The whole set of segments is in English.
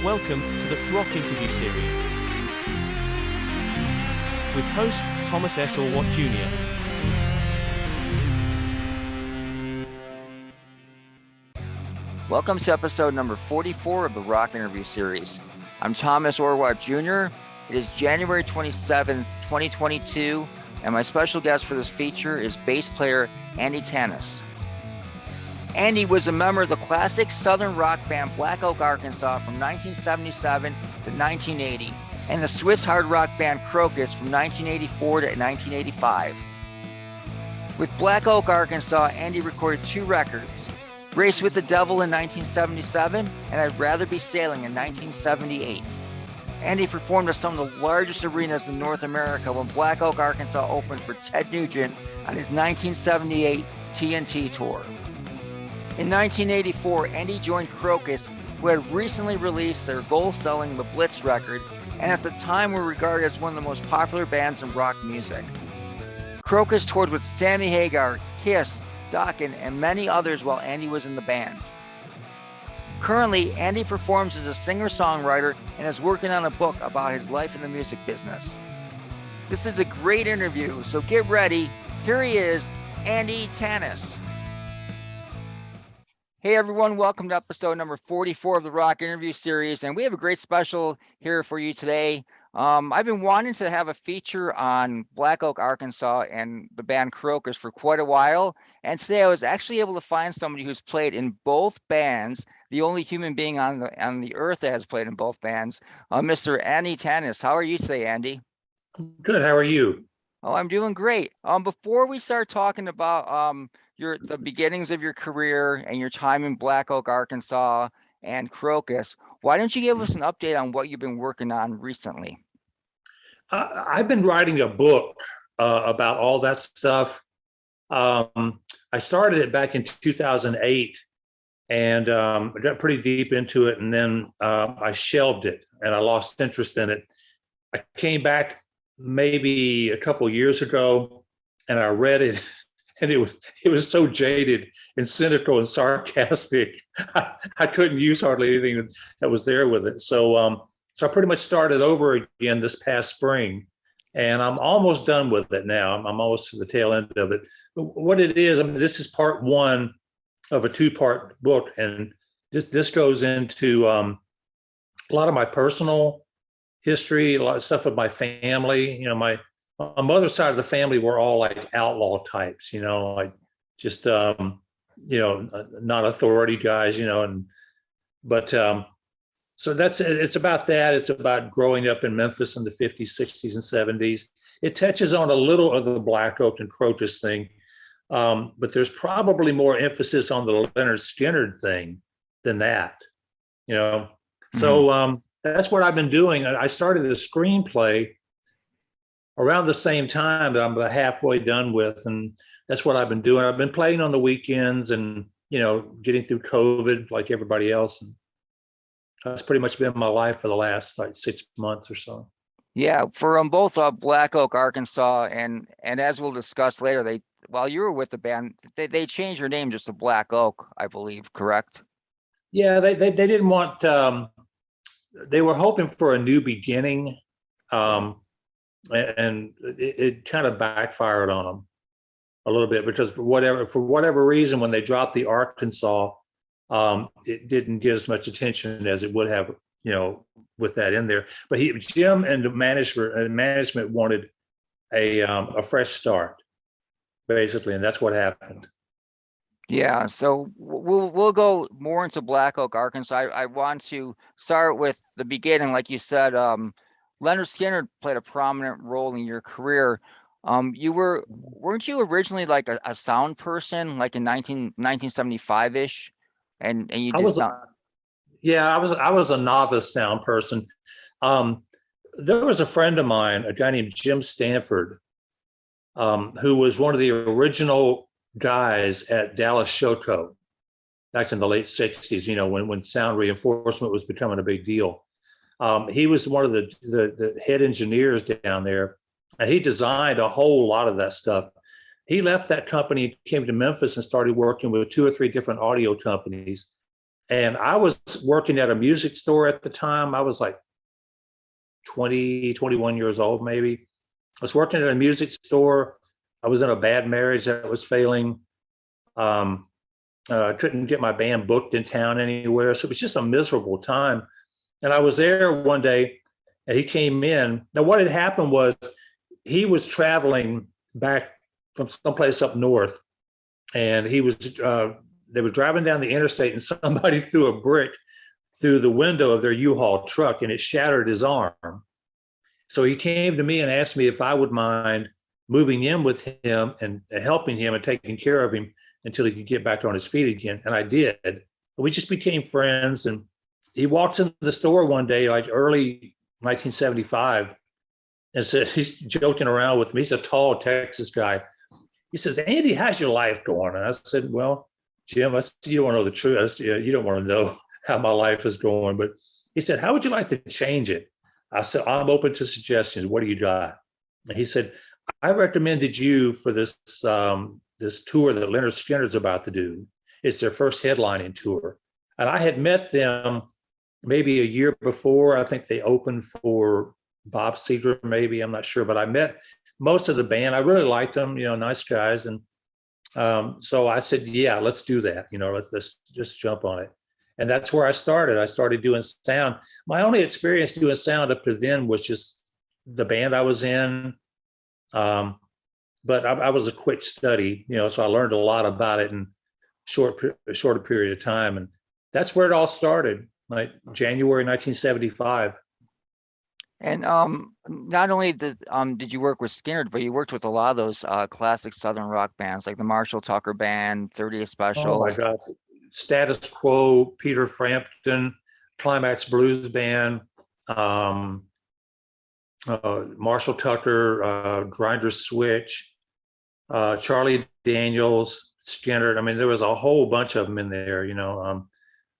Welcome to the Rock Interview Series with host Thomas S. ORWAT Jr. Welcome to episode number 44 of the Rock Interview Series. I'm Thomas ORWAT Jr. It is January 27th, 2022, and my special guest for this feature is bass player Andy Tanas. Andy was a member of the classic southern rock band Black Oak, Arkansas from 1977 to 1980, and the Swiss hard rock band Krokus from 1984 to 1985. With Black Oak, Arkansas, Andy recorded 2 records, Race with the Devil in 1977 and I'd Rather Be Sailing in 1978. Andy performed at some of the largest arenas in North America when Black Oak, Arkansas opened for Ted Nugent on his 1978 TNT tour. In 1984, Andy joined Krokus, who had recently released their gold-selling The Blitz record, and at the time were regarded as one of the most popular bands in rock music. Krokus toured with Sammy Hagar, Kiss, Dokken, and many others while Andy was in the band. Currently, Andy performs as a singer-songwriter and is working on a book about his life in the music business. This is a great interview, so get ready. Here he is, Andy Tanas. Hey everyone, welcome to episode number 44 of the Rock Interview Series, and we have a great special here for you today. I've been wanting to have a feature on Black Oak, Arkansas and the band Krokus for quite a while, and today I was actually able to find somebody who's played in both bands, the only human being on the earth that has played in both bands, Mr. Andy Tanas. How are you today, Andy? Good, how are you? Oh, I'm doing great. Before we start talking about the beginnings of your career and your time in Black Oak, Arkansas and Krokus, why don't you give us an update on what you've been working on recently? I've been writing a book about all that stuff. I started it back in 2008 and I got pretty deep into it, and then I shelved it and I lost interest in it. I came back maybe a couple of years ago and I read it. And it was so jaded and cynical and sarcastic. I couldn't use hardly anything that was there with it. So I pretty much started over again this past spring, and I'm almost done with it now. I'm almost to the tail end of it. But what it is, I mean, this is part 1 of a 2-part book, and this goes into a lot of my personal history, a lot of stuff with my family. You know, my mother's side of the family were all like outlaw types, you know, like just, not authority guys, you know, so it's about that. It's about growing up in Memphis in the 50s, 60s, and 70s. It touches on a little of the Black Oak and Krokus thing, but there's probably more emphasis on the Leonard Skynyrd thing than that, you know. Mm-hmm. So that's what I've been doing. I started a screenplay around the same time that I'm about halfway done with, and that's what I've been doing. I've been playing on the weekends and, you know, getting through COVID like everybody else. And that's pretty much been my life for the last like 6 months or so. Yeah, for both Black Oak, Arkansas, and as we'll discuss later, while you were with the band, they changed your name just to Black Oak, I believe, correct? Yeah, they didn't want. They were hoping for a new beginning. And it kind of backfired on them a little bit, because for whatever reason, when they dropped the Arkansas, it didn't get as much attention as it would have, you know, with that in there. But Jim and the management wanted a fresh start, basically, and that's what happened. Yeah, so we'll go more into Black Oak, Arkansas. I want to start with the beginning, like you said. Leonard Skynyrd played a prominent role in your career. Weren't you originally like a sound person, like in 1975-ish? And you did sound. Yeah, I was a novice sound person. There was a friend of mine, a guy named Jim Stanford, who was one of the original guys at Dallas Showco back in the late 60s, you know, when sound reinforcement was becoming a big deal. He was one of the head engineers down there, and he designed a whole lot of that stuff. He left that company, came to Memphis, and started working with 2 or 3 different audio companies. And I was working at a music store at the time. I was like 20, 21 years old, maybe. I was working at a music store. I was in a bad marriage that was failing. Couldn't get my band booked in town anywhere. So it was just a miserable time. And I was there one day and he came in. Now, what had happened was he was traveling back from someplace up north, and he was they were driving down the interstate, and somebody threw a brick through the window of their U-Haul truck, and it shattered his arm. So he came to me and asked me if I would mind moving in with him and helping him and taking care of him until he could get back on his feet again. And I did. We just became friends. And he walks into the store one day, like early 1975, and said, he's joking around with me. He's a tall Texas guy. He says, Andy, how's your life going? And I said, well, Jim, you don't want to know the truth. I said, you don't want to know how my life is going. But he said, how would you like to change it? I said, I'm open to suggestions. What do you got? And he said, I recommended you for this this tour that Leonard Skynyrd's about to do. It's their first headlining tour. And I had met them maybe a year before. I think they opened for Bob Seger, maybe, I'm not sure, but I met most of the band. I really liked them, nice guys. And so I said, yeah, let's do that. Let's just jump on it. And that's where I started. I started doing sound. My only experience doing sound up to then was just the band I was in. But I was a quick study, so I learned a lot about it in a shorter period of time. And that's where it all started, like January 1975. And not only did you work with Skynyrd, but you worked with a lot of those classic Southern rock bands like the Marshall Tucker Band, 30th Special. Oh my God. Status Quo, Peter Frampton, Climax Blues Band, Marshall Tucker, Grinder Switch, Charlie Daniels, Skynyrd. I mean, there was a whole bunch of them in there,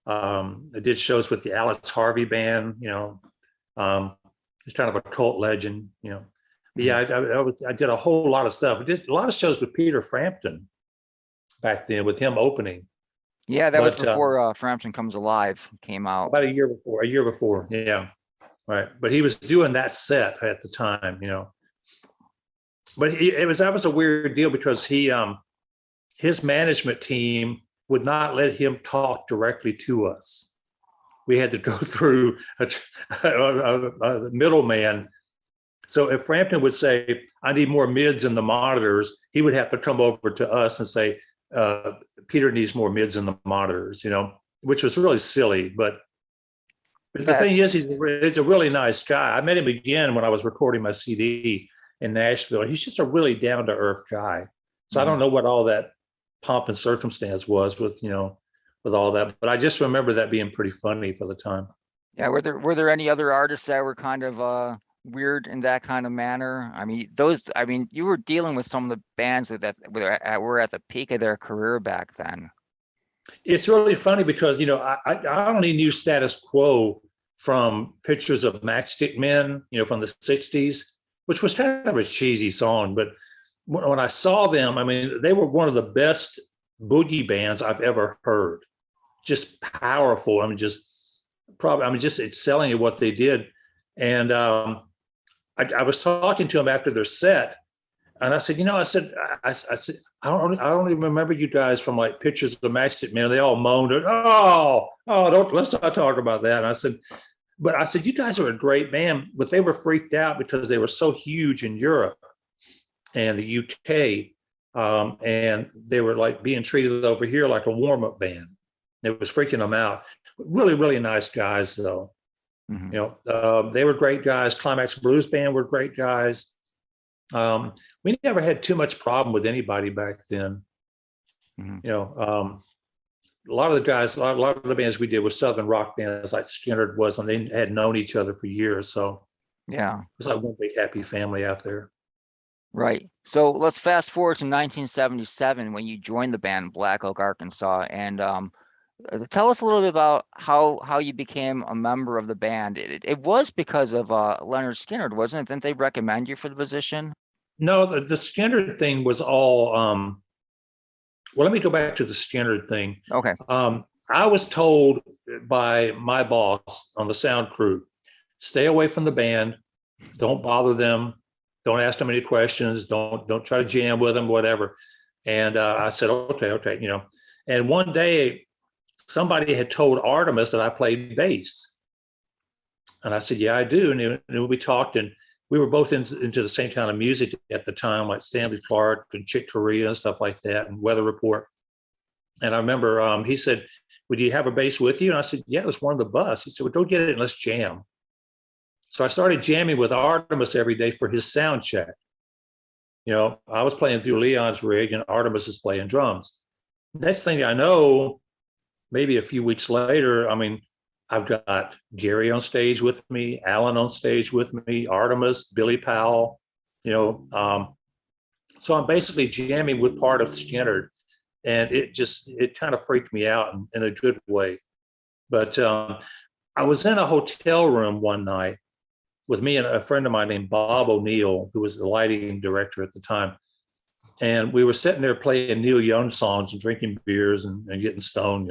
I did shows with the Alex Harvey Band, he's kind of a cult legend, But yeah, I did a whole lot of stuff. I did a lot of shows with Peter Frampton back then, with him opening. Yeah, that was before Frampton Comes Alive came out. About a year before, yeah. Right. But he was doing that set at the time, But that was a weird deal because his management team would not let him talk directly to us. We had to go through a middleman. So if Frampton would say, I need more mids in the monitors, he would have to come over to us and say, Peter needs more mids in the monitors, which was really silly. But the thing is, he's a really nice guy. I met him again when I was recording my CD in Nashville. He's just a really down-to-earth guy. So I don't know what all that pomp and circumstance was with all that, but I just remember that being pretty funny for the time. Yeah, were there any other artists that were kind of weird in that kind of manner? I mean, you were dealing with some of the bands that were at the peak of their career back then. It's really funny because I only knew Status Quo from pictures of Matchstick Men, from the 60s, which was kind of a cheesy song. But when I saw them, I mean, they were one of the best boogie bands I've ever heard. Just powerful. just excelling at what they did. And I was talking to them after their set, and I said, I said, I don't even remember you guys from like pictures of the Matchstick Men. They all moaned, let's not talk about that. And I said, you guys are a great band, but they were freaked out because they were so huge in Europe and the UK, and they were like being treated over here like a warm-up band. It was freaking them out. Really, really nice guys, though. Mm-hmm. They were great guys. Climax Blues Band were great guys. We never had too much problem with anybody back then. Mm-hmm. A lot of the guys, a lot of the bands we did were Southern rock bands like Skynyrd was, and they had known each other for years. So yeah, it was like one big happy family out there. Right. So let's fast forward to 1977 when you joined the band Black Oak, Arkansas, and tell us a little bit about how you became a member of the band. It was because of Leonard Skynyrd, wasn't it? Didn't they recommend you for the position? No, the Skynyrd thing was all. Well, let me go back to the Skynyrd thing. Okay. I was told by my boss on the sound crew, stay away from the band, don't bother them, don't ask them any questions, don't try to jam with them, whatever. And I said, okay, you know. And one day, somebody had told Artemis that I played bass, and I said, yeah, I do. And we talked, and we were both into the same kind of music at the time, like Stanley Clarke and Chick Corea and stuff like that, and Weather Report. And I remember he said, would you have a bass with you? And I said, yeah, there's one on the bus. He said, well, don't get it and let's jam. So I started jamming with Artemis every day for his sound check. You know, I was playing through Leon's rig and Artemis is playing drums. Next thing I know, maybe a few weeks later, I mean, I've got Gary on stage with me, Alan on stage with me, Artemis, Billy Powell, you know. So I'm basically jamming with part of Skynyrd, and it kind of freaked me out in a good way. But I was in a hotel room one night with me and a friend of mine named Bob O'Neill, who was the lighting director at the time. And we were sitting there playing Neil Young songs and drinking beers and getting stoned.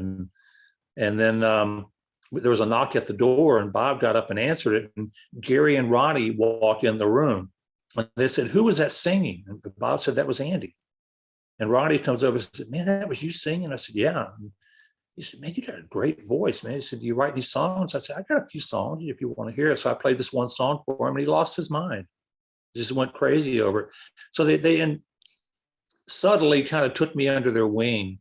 And then there was a knock at the door, and Bob got up and answered it. And Gary and Ronnie walked in the room. And they said, who was that singing? And Bob said, that was Andy. And Ronnie comes over and said, man, that was you singing? I said, yeah. And he said, man, you got a great voice, man. He said, do you write these songs? I said, I got a few songs if you want to hear it. So I played this one song for him, and he lost his mind. He just went crazy over it. So they subtly kind of took me under their wing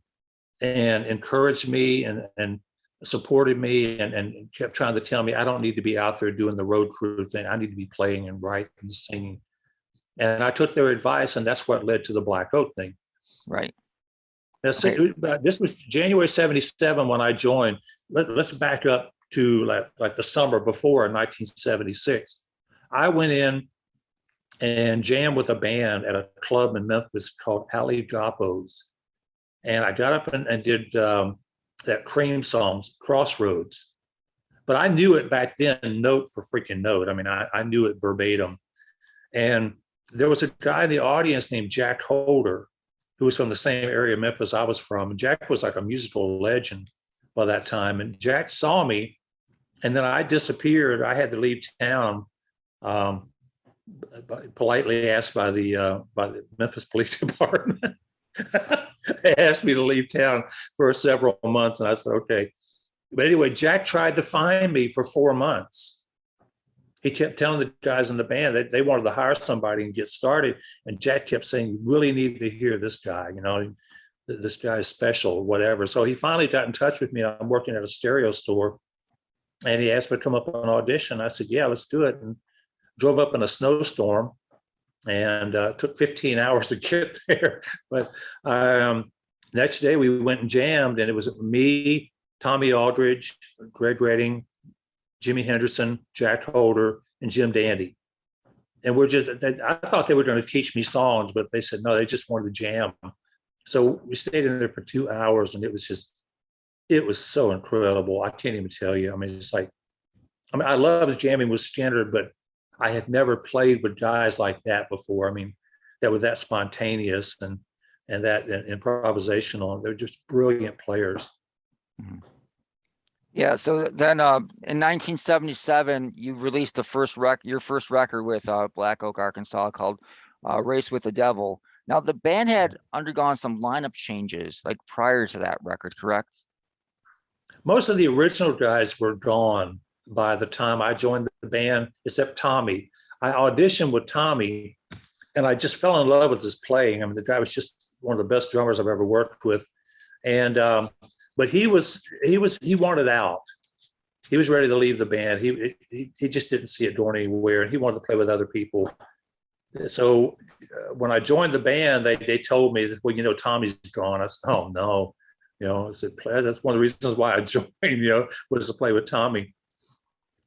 and encouraged me and supported me and kept trying to tell me I don't need to be out there doing the road crew thing. I need to be playing and writing and singing. And I took their advice, and that's what led to the Black Oak thing. Right. Okay. This was January 77 when I joined. Let's back up to like the summer before in 1976. I went in and jammed with a band at a club in Memphis called Ali Gappo's. And I got up and did that Cream songs, Crossroads. But I knew it back then, note for freaking note. I mean, I knew it verbatim. And there was a guy in the audience named Jack Holder, who was from the same area of Memphis I was from. And Jack was like a musical legend by that time. And Jack saw me, and then I disappeared. I had to leave town, politely asked by the Memphis Police Department. They asked me to leave town for several months, and I said, okay. But anyway, Jack tried to find me for 4 months. He kept telling the guys in the band that they wanted to hire somebody and get started. And Jack kept saying, you really need to hear this guy, you know, this guy is special or whatever. So he finally got in touch with me. I'm working at a stereo store, and he asked me to come up on audition. I said, yeah, let's do it. And drove up in a snowstorm, and took 15 hours to get there. But next day we went and jammed, and it was me, Tommy Aldridge, Greg Redding, Jimi Henderson, Jack Holder, and Jim Dandy. And I thought they were going to teach me songs, but they said, no, they just wanted to jam. So we stayed in there for 2 hours, and it was so incredible. I can't even tell you. I mean, I loved jamming with Skynyrd, but I had never played with guys like that before. I mean, that were that spontaneous and that improvisational. They're just brilliant players. Mm-hmm. Yeah. So then in 1977, you released your first record with Black Oak, Arkansas, called Race with the Devil. Now, the band had undergone some lineup changes like prior to that record, correct? Most of the original guys were gone by the time I joined the band, except Tommy. I auditioned with Tommy, and I just fell in love with his playing. I mean, the guy was just one of the best drummers I've ever worked with. And but he wanted out. He was ready to leave the band. He just didn't see it going anywhere, and he wanted to play with other people. So when I joined the band, they told me that, well, you know, Tommy's gone. I said, oh no, you know, I said, that's one of the reasons why I joined, you know, was to play with Tommy.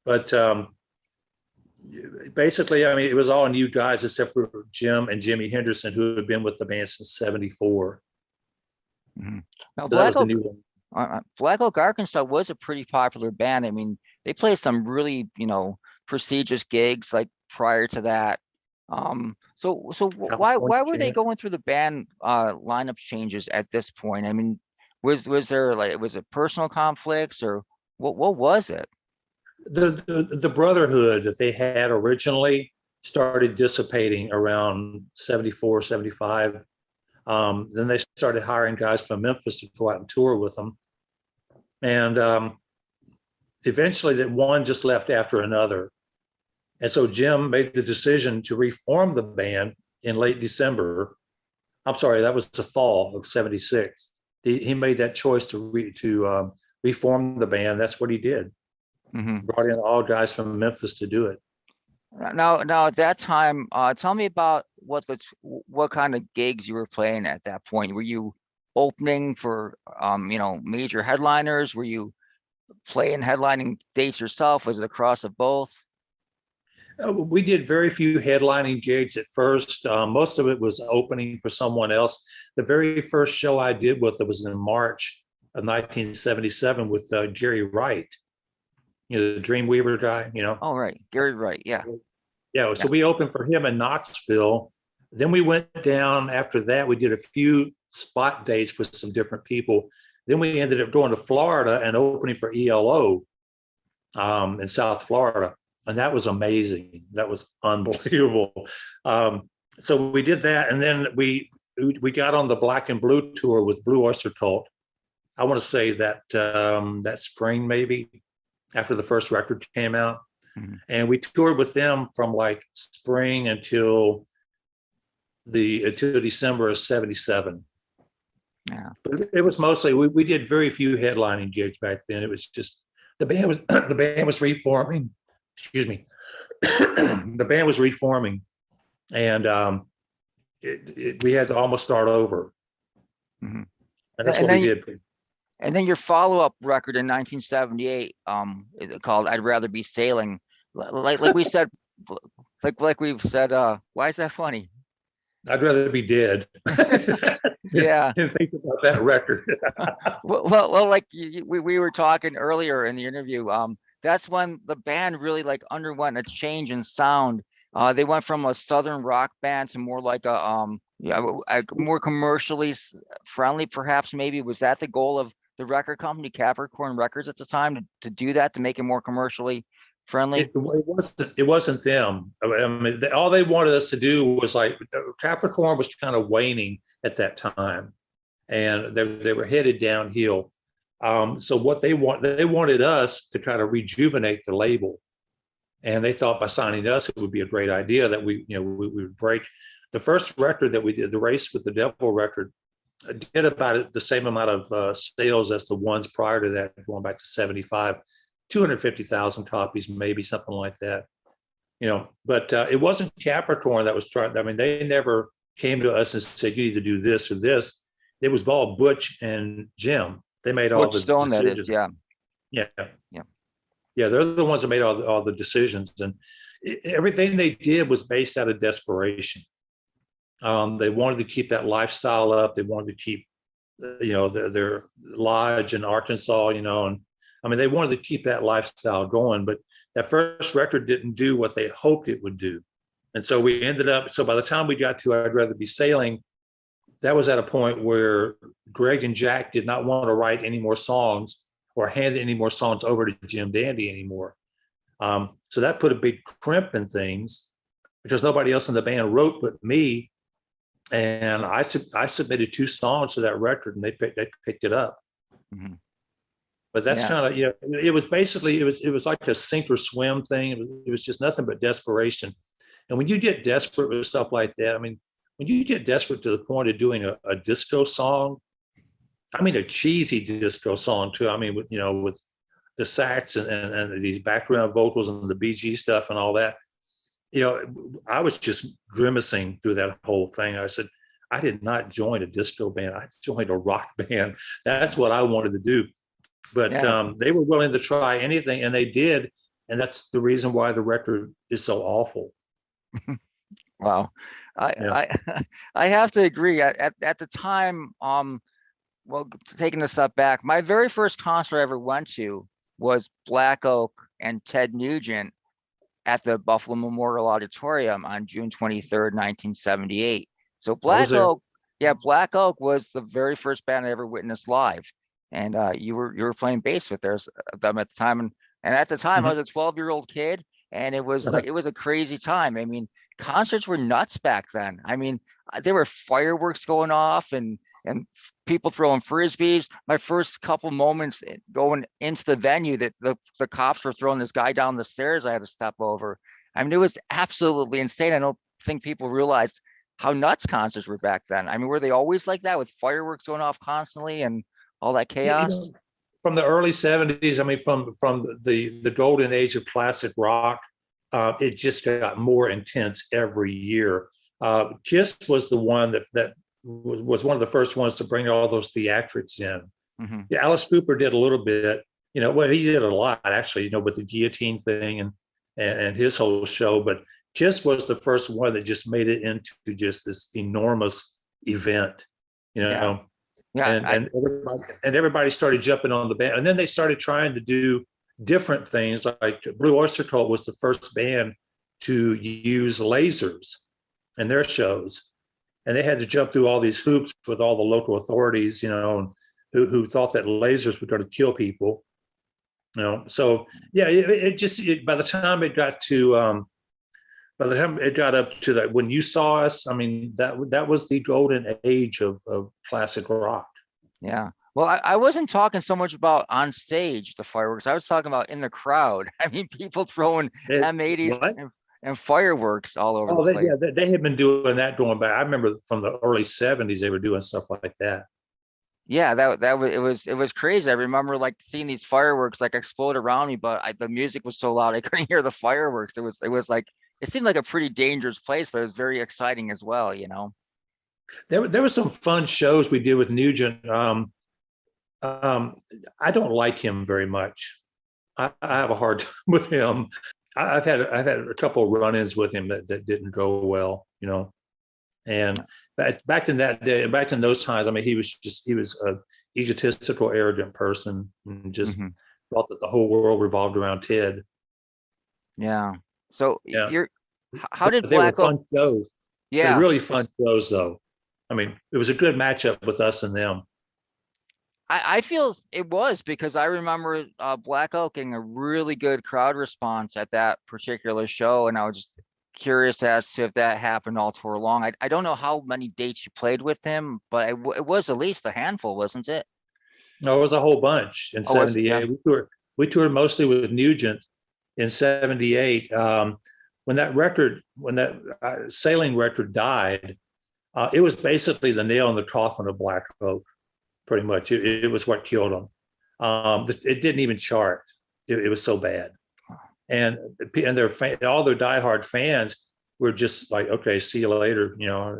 But basically, I mean, it was all new guys except for Jim and Jimi Henderson, who had been with the band since '74. Mm-hmm. Now, So Black Oak, Arkansas was a pretty popular band. I mean, they played some really, you know, prestigious gigs like prior to that. So why were they going through the band lineup changes at this point? I mean, Was there like, was it personal conflicts, or what was it? The brotherhood that they had originally started dissipating around 74, 75. Then they started hiring guys from Memphis to go out and tour with them. And eventually that one just left after another. And so Jim made the decision to reform the band in late December. I'm sorry, that was the fall of 76. He made that choice to reform the band. That's what he did. Mm-hmm. Brought in all guys from Memphis to do it. Now at that time, tell me about what kind of gigs you were playing at that point. Were you opening for major headliners? Were you playing headlining dates yourself? Was it a cross of both? We did very few headlining gigs at first. Most of it was opening for someone else. The very first show I did with it was in March of 1977 with Gary Wright, the Dreamweaver guy, Oh, right, Gary Wright, yeah. Yeah, so we opened for him in Knoxville. Then we went down after that. We did a few spot dates with some different people. Then we ended up going to Florida and opening for ELO in South Florida. And that was amazing. That was unbelievable. So we did that. And then we got on the Black and Blue tour with Blue Oyster Cult. I want to say that that spring, maybe, after the first record came out. Mm-hmm. And we toured with them from like spring until December of 77. Yeah. But it was mostly, we did very few headlining gigs back then. It was just, the band was reforming. Excuse me. The band was reforming, and we had to almost start over. Mm-hmm. And that's what we did. And then your follow-up record in 1978, called "I'd Rather Be Sailing," like we said, like we've said. Why is that funny? I'd rather be dead. Yeah. Didn't think about that record. well, like we were talking earlier in the interview. That's when the band really like underwent a change in sound. They went from a southern rock band to more like a more commercially friendly, perhaps. Maybe was that the goal of the record company, Capricorn Records, at the time, to do that, to make it more commercially friendly? It wasn't them. I mean, all they wanted us to do was like, Capricorn was kind of waning at that time, and they were headed downhill. So what they wanted us to try to rejuvenate the label, and they thought by signing us, it would be a great idea that we would break. The first record that we did, the Race with the Devil record, did about the same amount of sales as the ones prior to that, going back to 75, 250,000 copies, maybe something like that. But it wasn't Capricorn that was trying. I mean, they never came to us and said, you need to do this or this. It was all Butch and Jim. They made all the Stone, decisions. that is, yeah. They're the ones that made all the decisions, and everything they did was based out of desperation. They wanted to keep that lifestyle up. They wanted to keep, their lodge in Arkansas, and I mean, they wanted to keep that lifestyle going. But that first record didn't do what they hoped it would do, and so we ended up. So by the time we got to "I'd Rather Be Sailing," that was at a point where Greg and Jack did not want to write any more songs or hand any more songs over to Jim Dandy anymore. So that put a big crimp in things, because nobody else in the band wrote but me. And I submitted 2 songs to that record, and they picked it up. Mm-hmm. But that's kind of, it was basically, it was like a sink or swim thing. It was just nothing but desperation. And when you get desperate with stuff like that, I mean, when you get desperate to the point of doing a disco song, I mean, a cheesy disco song too. I mean, with the sax and these background vocals and the BG stuff and all that, I was just grimacing through that whole thing. I said, I did not join a disco band. I joined a rock band. That's what I wanted to do. But they were willing to try anything, and they did. And that's the reason why the record is so awful. Wow. I have to agree. At the time, well, taking a step back, my very first concert I ever went to was Black Oak and Ted Nugent at the Buffalo Memorial Auditorium on June 23rd, 1978. So Black Oak, Yeah, Black Oak was the very first band I ever witnessed live, and you were playing bass with them at the time, and at the time I Mhm. was a 12-year-old kid, and it was a crazy time. I mean, concerts were nuts back then. I mean, there were fireworks going off and people throwing frisbees. My first couple moments going into the venue, that the cops were throwing this guy down the stairs I had to step over. I mean, it was absolutely insane. I don't think people realized how nuts concerts were back then. I mean, were they always like that with fireworks going off constantly and all that You chaos? know, from the early 70s, I mean, from the golden age of classic rock, it just got more intense every year. Kiss was the one that was one of the first ones to bring all those theatrics in. Hmm. Yeah, Alice Cooper did a little bit, well, he did a lot actually, with the guillotine thing and his whole show. But Kiss was the first one that just made it into just this enormous event, you Yeah, know, yeah, and everybody started jumping on the band, and then they started trying to do different things. Like Blue Oyster Cult was the first band to use lasers in their shows, and they had to jump through all these hoops with all the local authorities, who thought that lasers were going to kill people. So yeah, it just by the time it got to by the time it got up to that, when you saw us, I mean, that was the golden age of classic rock. yeah. Well, I wasn't talking so much about on stage, the fireworks. I was talking about in the crowd. I mean, people throwing M80s What? and fireworks all over the Oh, place. they had been doing that going back. I remember from the early 70s, they were doing stuff like that. Yeah, that was it was crazy. I remember like seeing these fireworks like explode around me, but the music was so loud I couldn't hear the fireworks. It was like it seemed like a pretty dangerous place, but it was very exciting as well, you know. There were some fun shows we did with Nugent. Um, I don't like him very much. I have a hard time with him. I've had a couple of run-ins with him that didn't go well, And back in that day, back in those times, I mean, he was a egotistical, arrogant person, and just Hmm. thought that the whole world revolved around Ted. Yeah. So Yeah, how did but they were Black Oak? fun shows. They're Yeah, really fun shows, though. I mean, it was a good matchup with us and them. I feel it was because I remember Black Oak getting a really good crowd response at that particular show, and I was just curious as to if that happened all tour long. I don't know how many dates you played with him, but it was at least a handful, wasn't it? No, it was a whole bunch in Oh, was it? Yeah. '78. We toured mostly with Nugent in '78. When that sailing record died, it was basically the nail in the coffin of Black Oak. Pretty much, it was what killed them. It didn't even chart. It was so bad, and all their diehard fans were just like, okay, see you later.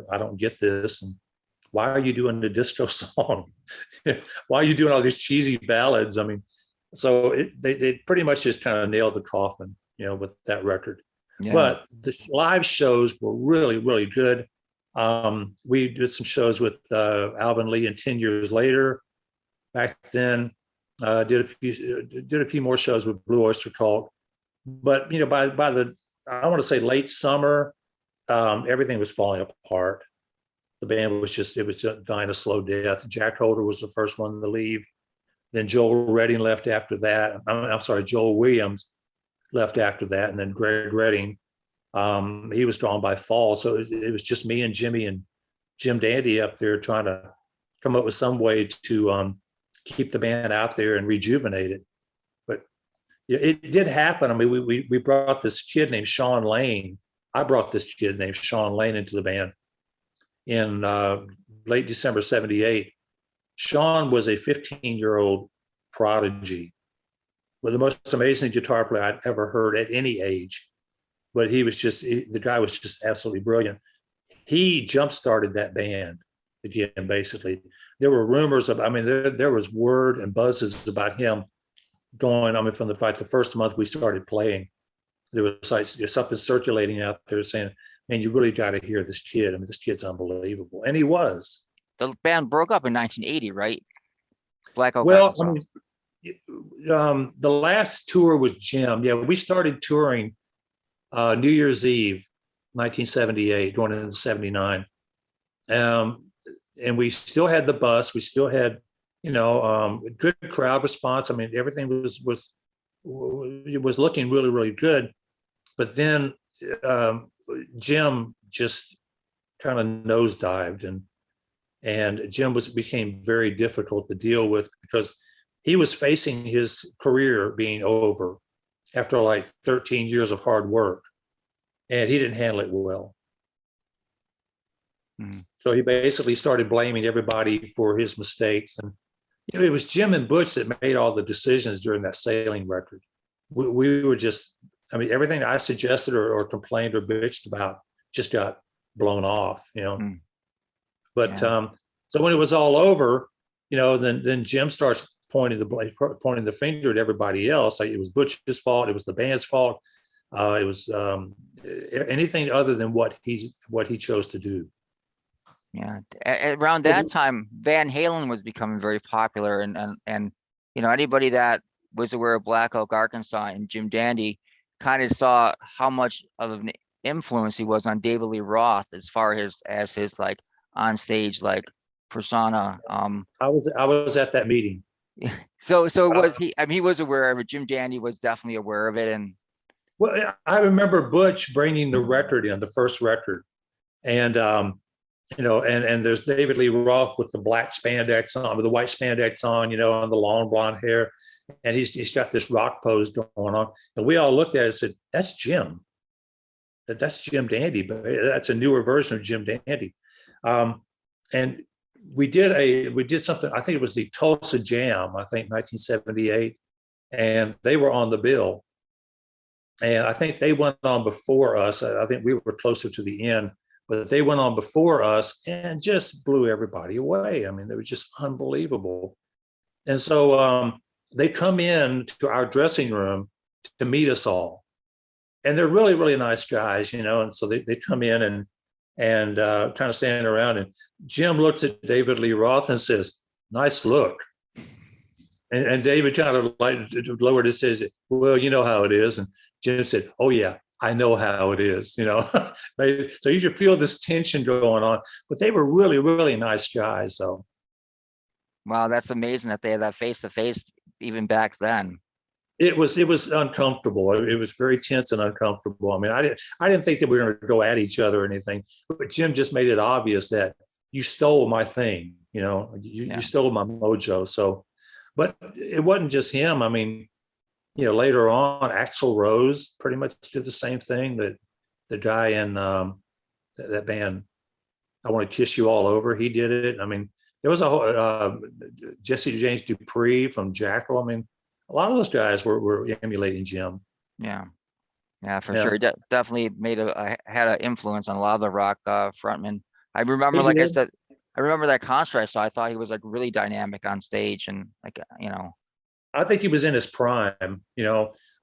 I don't get this, and why are you doing the disco song? Why are you doing all these cheesy ballads? I mean, so they pretty much just kind of nailed the coffin, with that record. Yeah. But the live shows were really, really good. We did some shows with Alvin Lee, and 10 years later. Back then, did a few more shows with Blue Oyster Cult. But by the I want to say late summer, everything was falling apart. The band was just dying a slow death. Jack Holder was the first one to leave. Then Joel Redding left after that. I'm sorry, Joel Williams left after that, and then Greg Redding. He was gone by fall, so it was just me and Jimmy and Jim Dandy up there trying to come up with some way to keep the band out there and rejuvenate it. But it did happen. I mean, we brought this kid named Sean Lane. I brought this kid named Sean Lane into the band in late December '78. Sean was a 15-year-old prodigy, with the most amazing guitar player I'd ever heard at any age. But the guy was just absolutely brilliant. He jump-started that band again, basically. There were rumors of, I mean, there was word and buzzes about him going, I mean, from the first month we started playing, there was like something circulating out there saying, man, you really got to hear this kid. I mean, this kid's unbelievable. And he was. The band broke up in 1980, right? Black Oak got Well, I dissolved. mean, the last tour with Jim, yeah, we started touring New Year's Eve, 1978, going into '79. and we still had the bus. We still had, good crowd response. I mean, everything was looking really, really good. But then Jim just kind of nosedived, and Jim became very difficult to deal with because he was facing his career being over after like 13 years of hard work, and he didn't handle it well. Mm-hmm. So he basically started blaming everybody for his mistakes. And it was Jim and Butch that made all the decisions during that sailing record. We were just, I mean, everything I suggested or complained or bitched about just got blown off, Mm. But Yeah. so when it was all over, then Jim starts pointing the finger at everybody else. Like it was Butch's fault, it was the band's fault, it was anything other than what he chose to do. Yeah. Around that time, Van Halen was becoming very popular, and anybody that was aware of Black Oak, Arkansas, and Jim Dandy kind of saw how much of an influence he was on David Lee Roth as far as his like on stage like persona. I was at that meeting. So was he? I mean, he was aware of it. Jim Dandy was definitely aware of it, and well, I remember Butch bringing the record in, the first record, and and there's David Lee Roth with the black spandex on, with the white spandex on, and the long blonde hair, and he's got this rock pose going on, and we all looked at it and said, "That's Jim. That's Jim Dandy, but that's a newer version of Jim Dandy." And we did something. I think it was the Tulsa Jam. I think 1978, and they were on the bill, and I think they went on before us. I think we were closer to the end. But they went on before us and just blew everybody away. I mean, they were just unbelievable. And so they come in to our dressing room to meet us all. And they're really, really nice guys, and so they come in and kind of standing around. And Jim looks at David Lee Roth and says, "Nice look." And David kind of like lowered his head, says, "Well, you know how it is." And Jim said, "Oh, yeah. I know how it is," So you could feel this tension going on, but they were really, really nice guys. So, wow, that's amazing that they had that face to face even back then. it was uncomfortable. It was very tense and uncomfortable. I mean, I didn't think that we were going to go at each other or anything, but Jim just made it obvious that you stole my thing. You stole my mojo. So, but it wasn't just him. I mean, later on, Axl Rose pretty much did the same thing. That the guy in that band, I Want to Kiss You All Over, he did it. I mean, there was a whole Jesse James Dupree from Jackal. I mean, a lot of those guys were emulating Jim. Yeah, for sure. He definitely had an influence on a lot of the rock frontmen. I remember, like I said, I remember that concert I saw. I thought he was like really dynamic on stage, and like I think he was in his prime.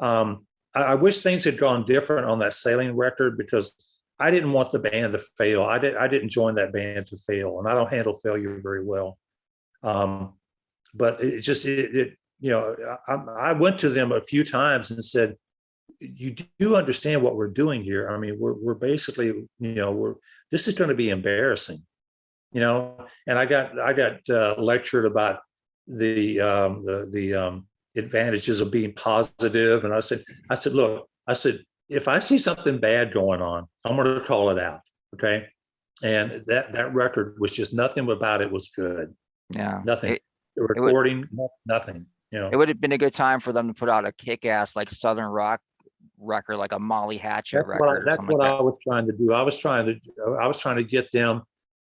I wish things had gone different on that sailing record because I didn't want the band to fail. I didn't join that band to fail, and I don't handle failure very well. But it just I went to them a few times and said, "You do understand what we're doing here? I mean, we're basically this is going to be embarrassing." And I got lectured about the advantages of being positive. And I said, look, if I see something bad going on, I'm going to call it out. Okay. And that record was just, nothing about it was good. Yeah. Nothing. The recording, nothing. It would have been a good time for them to put out a kick-ass like Southern rock record, like a Molly Hatchet record. That's what I was trying to do. I was trying to get them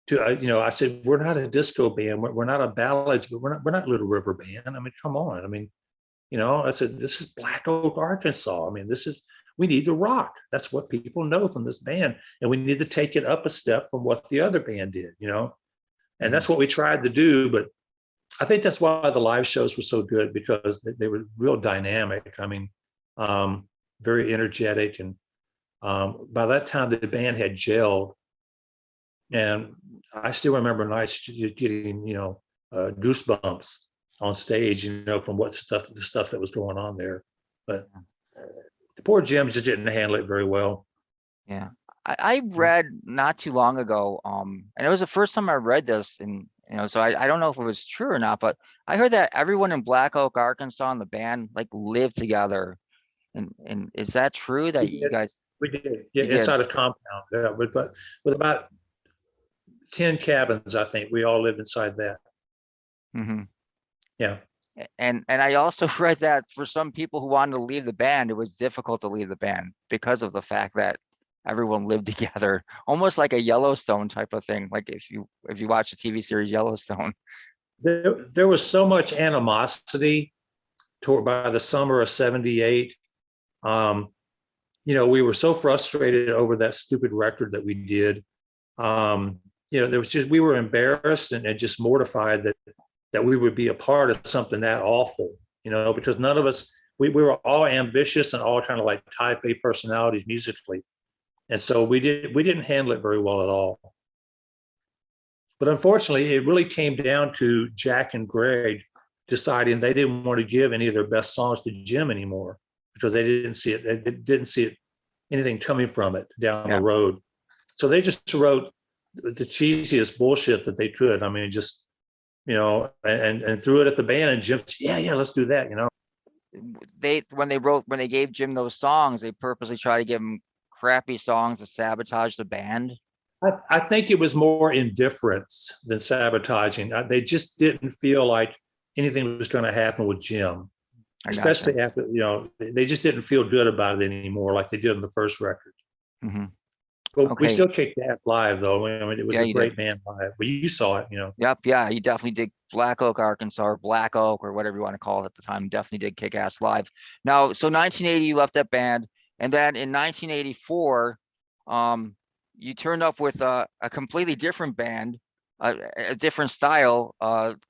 to, I said, we're not a disco band. We're not a ballads, but we're not Little River Band. I mean, come on. I mean, I said, this is Black Oak, Arkansas. I mean, we need the rock. That's what people know from this band. And we need to take it up a step from what the other band did, and that's what we tried to do. But I think that's why the live shows were so good, because they were real dynamic. I mean, very energetic. And by that time, the band had gelled. And I still remember nights getting, goosebumps on stage, from the stuff that was going on there. But the poor Jim just didn't handle it very well. Yeah. I read not too long ago, and it was the first time I read this, and so I don't know if it was true or not, but I heard that everyone in Black Oak, Arkansas, in the band like lived together. And is that true We that you did. guys We did. Yeah, you did? inside a compound. Yeah, with about 10 cabins, I think we all lived inside that. Hmm. Yeah. And I also read that for some people who wanted to leave the band, it was difficult to leave the band because of the fact that everyone lived together, almost like a Yellowstone type of thing. Like if you watch the TV series Yellowstone. There was so much animosity toward by the summer of '78. Um, we were so frustrated over that stupid record that we did. There was just we were embarrassed and just mortified that we would be a part of something that awful, because none of us we were all ambitious and all kind of like type A personalities musically. And so we didn't handle it very well at all. But unfortunately, it really came down to Jack and Greg deciding they didn't want to give any of their best songs to Jim anymore because they didn't see it. They didn't see it, anything coming from it down Yeah. the road. So they just wrote the cheesiest bullshit that they could. I mean, just and threw it at the band. And Jim, yeah, let's do that. When they gave Jim those songs, they purposely try to give him crappy songs to sabotage the band. I think it was more indifference than sabotaging. They just didn't feel like anything was going to happen with Jim, especially after, they just didn't feel good about it anymore like they did on the first record. Mm-hmm. But Okay. we still kicked ass live, though. I mean, it was a great band live. But you saw it, Yep, yeah, you definitely did Black Oak, Arkansas, or Black Oak, or whatever you want to call it at the time. Definitely did kick ass live. Now, so 1980, you left that band, and then in 1984, you turned up with a completely different band, a different style,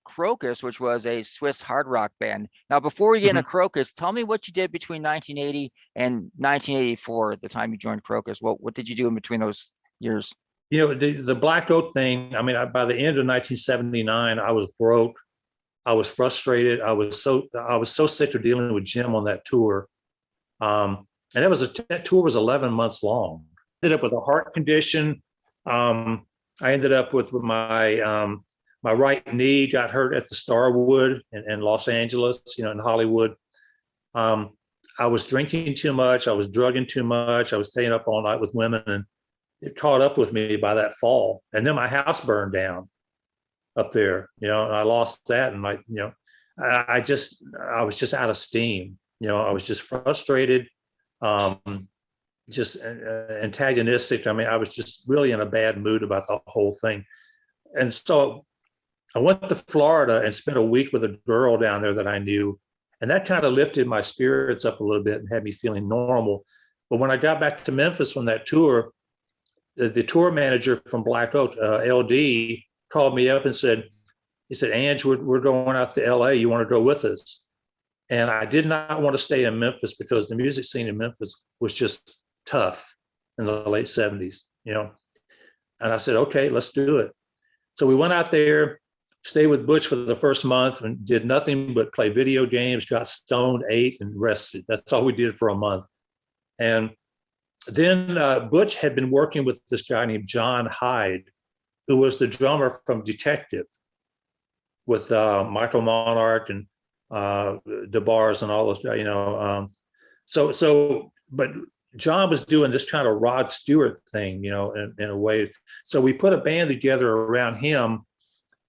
Krokus, which was a Swiss hard rock band. Now, before we get into Krokus, tell me what you did between 1980 and 1984, the time you joined Krokus. What did you do in between those years? The Black Oak thing, I mean, by the end of 1979, I was broke. I was frustrated. I was so sick of dealing with Jim on that tour. And that tour was 11 months long. Ended up with a heart condition. I ended up with my right knee got hurt at the Starwood in Los Angeles, in Hollywood. I was drinking too much. I was drugging too much. I was staying up all night with women, and it caught up with me by that fall. And then my house burned down up there, and I lost that. And I was just out of steam. I was just frustrated, just antagonistic. I mean, I was just really in a bad mood about the whole thing. And so I went to Florida and spent a week with a girl down there that I knew. And that kind of lifted my spirits up a little bit and had me feeling normal. But when I got back to Memphis from that tour, the tour manager from Black Oak, LD, called me up and said, Ange, we're going out to LA. You want to go with us? And I did not want to stay in Memphis because the music scene in Memphis was just tough in the late '70s, And I said, okay, let's do it. So we went out there, stayed with Butch for the first month and did nothing but play video games, got stoned, ate, and rested. That's all we did for a month. And then Butch had been working with this guy named John Hyde, who was the drummer from Detective with Michael Monarch and DeBars and all those guys, but John was doing this kind of Rod Stewart thing, in a way. So we put a band together around him.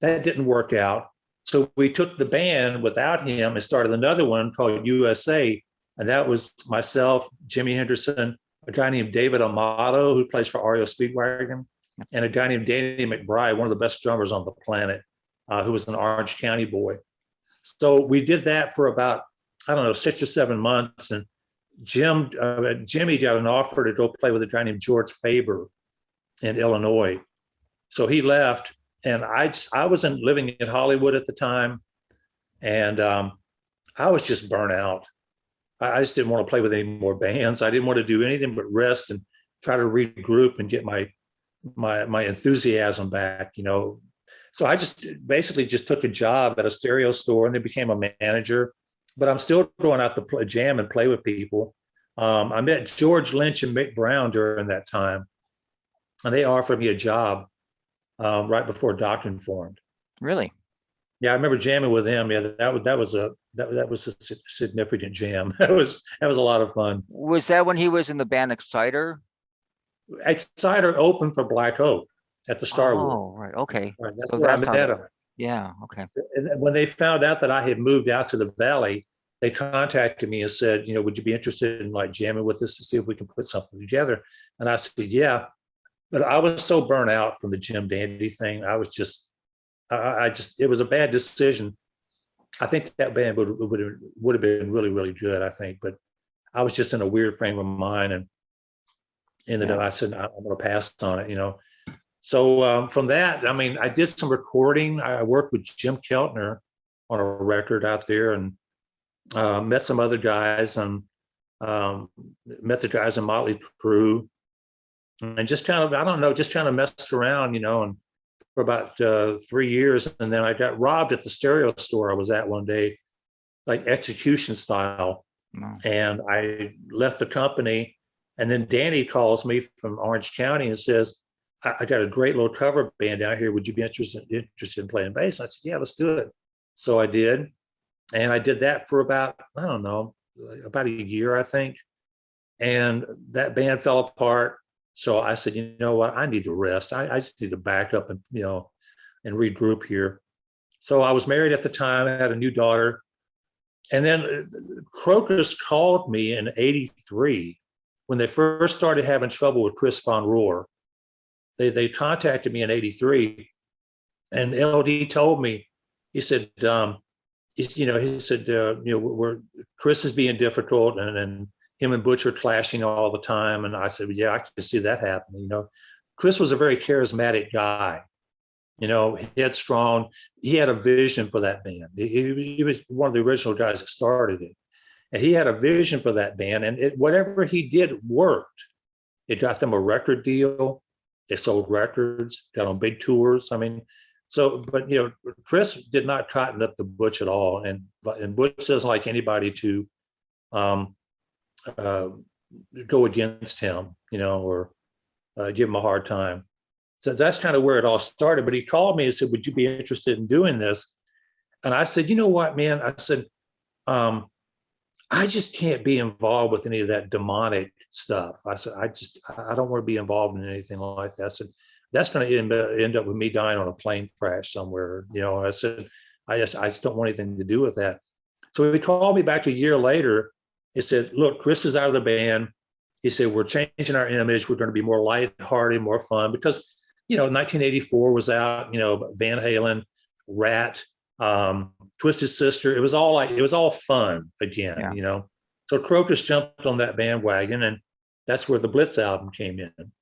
That didn't work out. So we took the band without him and started another one called USA. And that was myself, Jimi Henderson, a guy named David Amato, who plays for REO Speedwagon, and a guy named Danny McBride, one of the best drummers on the planet, who was an Orange County boy. So we did that for about, 6 or 7 months. And Jimmy got an offer to go play with a guy named George Faber in Illinois. So he left, and I wasn't living in Hollywood at the time, and I was just burnt out. I just didn't want to play with any more bands. I didn't want to do anything but rest and try to regroup and get my enthusiasm back, So I just basically just took a job at a stereo store and then became a manager. But I'm still going out to play, jam and play with people. I met George Lynch and Mick Brown during that time. and they offered me a job right before Dokken formed. Really? Yeah, I remember jamming with them. Yeah, that was a significant jam. That was a lot of fun. Was that when he was in the band Exciter? Exciter opened for Black Oak at the Star Wars. Oh, right. Okay. Right, that's So where I that's how met that, him. yeah, okay. And when they found out that I had moved out to the Valley, they contacted me and said, would you be interested in like jamming with us to see if we can put something together? And I said, yeah. But I was so burnt out from the Jim Dandy thing. I was just, it was a bad decision. I think that band would have been really, really good, I think. But I was just in a weird frame of mind and ended up, I said, I'm going to pass on it, So from that, I mean, I did some recording. I worked with Jim Keltner on a record out there and met some other guys and met the guys in Motley Crue and just kind of, I don't know, just kind of messed around, and for about 3 years. And then I got robbed at the stereo store I was at one day, like execution style. Wow. And I left the company. And then Danny calls me from Orange County and says, I got a great little cover band out here. Would you be interested in playing bass? I said, yeah, let's do it. So I did. And I did that for about, I don't know, about a year, I think. And that band fell apart. So I said, you know what? I need to rest. I just need to back up and, and regroup here. So I was married at the time. I had a new daughter. And then Krokus called me in '83 when they first started having trouble with Chris Von Rohr. They contacted me in '83, and LD told me, he said, Chris is being difficult, and him and Butch are clashing all the time. And I said, yeah, I can see that happening. Chris was a very charismatic guy, headstrong. He had a vision for that band. He was one of the original guys that started it. And he had a vision for that band, and whatever he did worked. It got them a record deal. They sold records, got on big tours. I mean, but Chris did not cotton up to Butch at all, and Butch doesn't like anybody to go against him, or give him a hard time. So that's kind of where it all started. But he called me and said, "Would you be interested in doing this?" And I said, "You know what, man?" I said, I just can't be involved with any of that demonic stuff. I said, I don't want to be involved in anything like that. I said, that's going to end up with me dying on a plane crash somewhere. I said, I just don't want anything to do with that. So he called me back a year later. He said, look, Chris is out of the band. He said, we're changing our image. We're going to be more lighthearted, more fun, because, 1984 was out, Van Halen, Rat, Twisted Sister. It was all fun again, So Krokus jumped on that bandwagon, and that's where the Blitz album came in.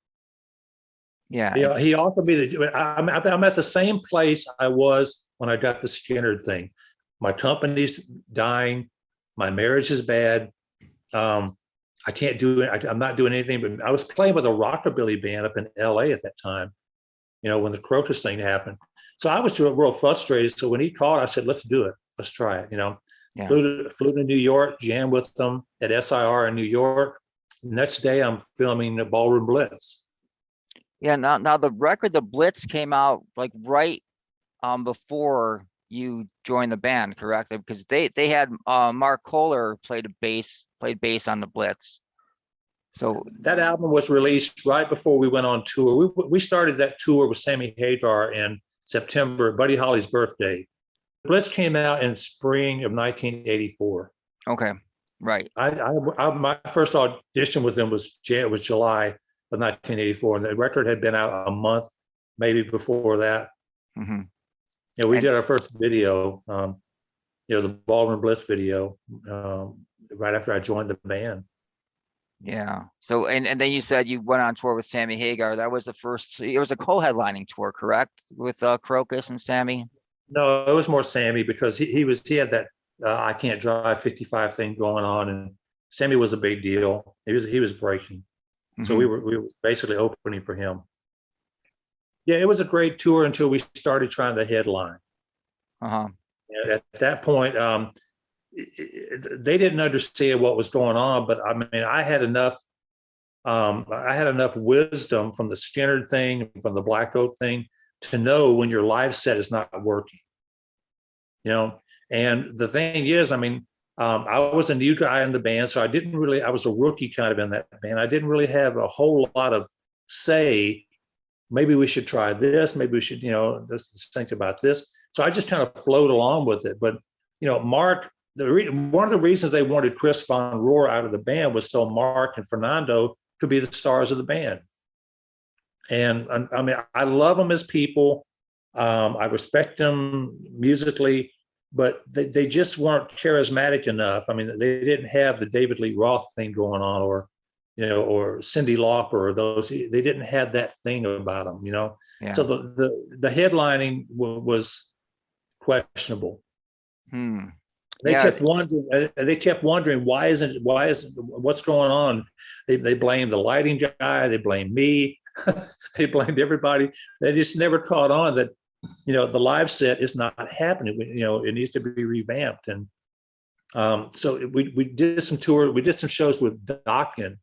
Yeah. He offered me I'm at the same place I was when I got the Skynyrd thing. My company's dying. My marriage is bad. I can't do it. I'm not doing anything. But I was playing with a rockabilly band up in LA at that time, when the Krokus thing happened. So I was real frustrated. So when he called, I said, let's do it. Let's try it. Flew to New York, jammed with them at SIR in New York. Next day, I'm filming the Ballroom Blitz. Yeah. Now the record, the Blitz, came out like right before you joined the band, correct? Because they had Mark Kohler played bass on the Blitz. So that album was released right before we went on tour. We started that tour with Sammy Hagar in September, Buddy Holly's birthday. Blitz came out in spring of 1984. Okay, right. My first audition with them was July of 1984, and the record had been out a month maybe before that. Mm-hmm. We did our first video, the Ballroom Blitz video, right after I joined the band. Yeah. So and then you said you went on tour with Sammy Hagar. That was the first. It was a co-headlining tour, correct, with Krokus and Sammy? No, it was more Sammy, because he had that I Can't Drive 55 thing going on, and Sammy was a big deal. He was breaking, mm-hmm. So we were basically opening for him. Yeah, it was a great tour until we started trying to headline. At that point, they didn't understand what was going on, but I mean, I had enough I had enough wisdom from the Skynyrd thing, from the Black Oak thing, to know when your live set is not working. And the thing is, I mean, I was a new guy in the band, so I was a rookie kind of in that band. I didn't really have a whole lot of say. Maybe we should try this. Maybe we should, let's think about this. So I just kind of flowed along with it. But, Mark, one of the reasons they wanted Chris Von Rohr out of the band was so Mark and Fernando could be the stars of the band. And I mean, I love them as people. I respect them musically, but they just weren't charismatic enough. I mean, they didn't have the David Lee Roth thing going on, or Cyndi Lauper, or those. They didn't have that thing about them, Yeah. So the headlining was questionable. They kept wondering why what's going on. They blamed the lighting guy. They blamed me. They blamed everybody. They just never caught on that, the live set is not happening. It needs to be revamped. And so we did some tour. We did some shows with Dokken,